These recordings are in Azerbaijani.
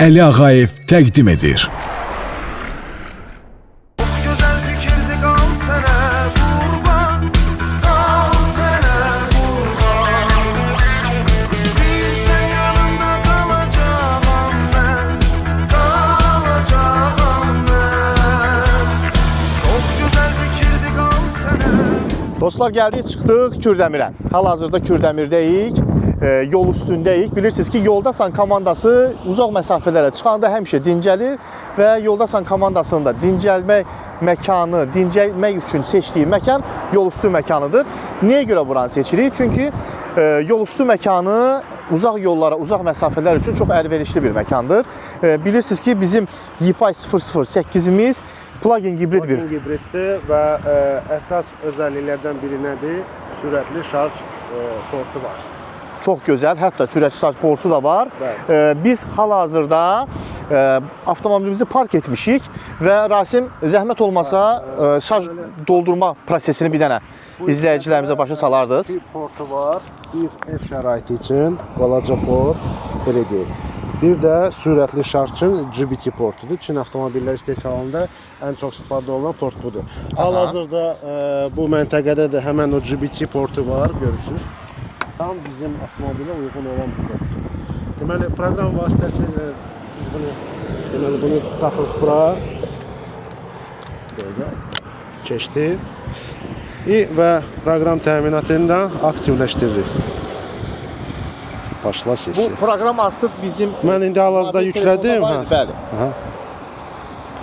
Əli Ağayev təqdim edir. Güzel fikirdi, kal sənə qurban, kal sənə qurban. Bir sən yanında qalacağam mən, qalacağam mən. Çox gözəl fikirdi, kal sənə. Dostlar, gəldik, çıxdıq Kürdəmirə. Hal-hazırda Kürdəmirdəyik, yol üstündəyik. Bilirsiniz ki, Yoldasan komandası uzaq məsafələrə çıxanda həmişə dincəlir və Yoldasan komandasının da dincəlmək məkanı, dincəlmək üçün seçdiyi məkan yol üstü məkanıdır. Niyə görə buranı seçirik? Çünki yol üstü məkanı uzaq yollara, uzaq məsafələr üçün çox əlverişli bir məkandır. Bilirsiniz ki, bizim YPI 008-imiz plug-in hibrid bir hibriddir və əsas özəlliklərdən biri nədir? Sürətli şarj portu var. Çox gözəl, hətta sürətli şarj portu da var. Biz hal-hazırda avtomobilimizi park etmişik və Rasim, zəhmət olmasa şarj doldurma prosesini bir dənə izləyicilərimizə başa salardınız. Bir portu var, bir ev şəraiti üçün balaca port, belə deyil. Bir də sürətli şarj üçün GBT portudur. Çin avtomobillər istehsalında ən çox istifadə olunan port budur. Hal-hazırda bu məntəqədə də həmən o GBT portu var, görürsünüz. Tam bizim avtomobilə uyğun olan bir portdur. Deməli, proqram vasitəsilə biz bunu taxırıq bura. Belə keçdi. Və proqram təminatını da aktivləşdiririk. Başla sesi. Bu proqram artıq bizim... Mən indi hal-hazırda yüklədim. Bəli.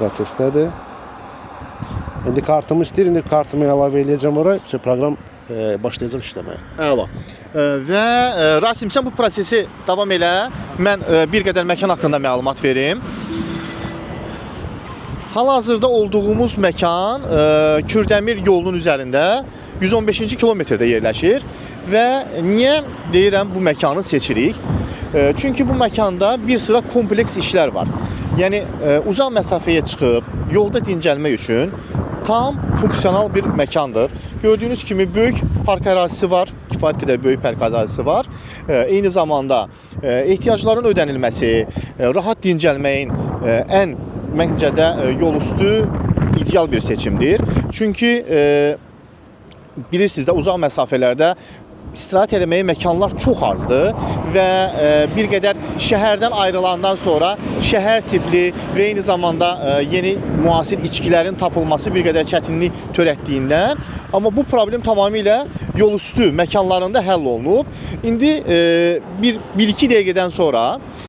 Prosesdədir. İndi kartımı istəyir, indi kartımı əlavə edəcəm oraya. Proqram başlayacaq işləməyə. Əla. Və Rasim, sən bu prosesi davam elə. Mən bir qədər məkan haqqında məlumat verim. Hal-hazırda olduğumuz məkan Kürdəmir yolunun üzərində 115-ci kilometrdə yerləşir və niyə deyirəm bu məkanı seçirik? Çünki bu məkanda bir sıra kompleks işlər var. Yəni uzaq məsafəyə çıxıb yolda dincəlmək üçün tam funksional bir məkandır. Gördüyünüz kimi böyük park ərazisi var, kifayət qədər böyük park ərazisi var. Eyni zamanda ehtiyacların ödənilməsi, rahat dincəlməyin ən məncə də yol üstü ideal bir seçimdir. Çünki bilirsiniz də uzaq məsafələrdə istirahət eləməyə məkanlar çox azdır və bir qədər şəhərdən ayrılandan sonra şəhər tipli və eyni zamanda yeni müasir içkilərin tapılması bir qədər çətinlik törətdiyindən, amma bu problem tamamilə yol üstü məkanlarında həll olunub. İndi bir-iki dəqiqədən sonra